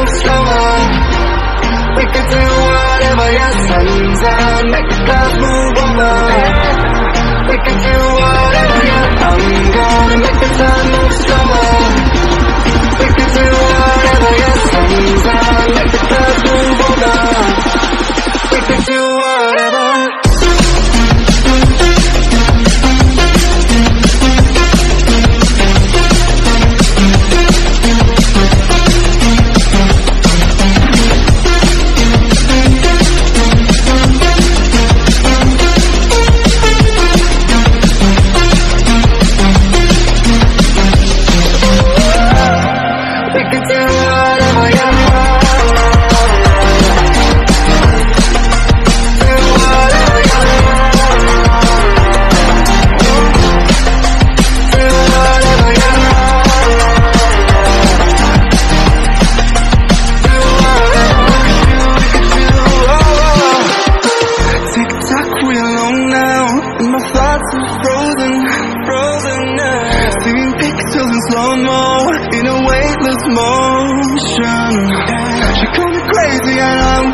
move slower. We could do whatever, yeah, sunset, make the clouds move over. We could do whatever, yeah, I'm gonna make the time move slower. We could do whatever, yeah, sunset, make the clouds move over. We could do whatever. In a weightless motion, she called me crazy and I'm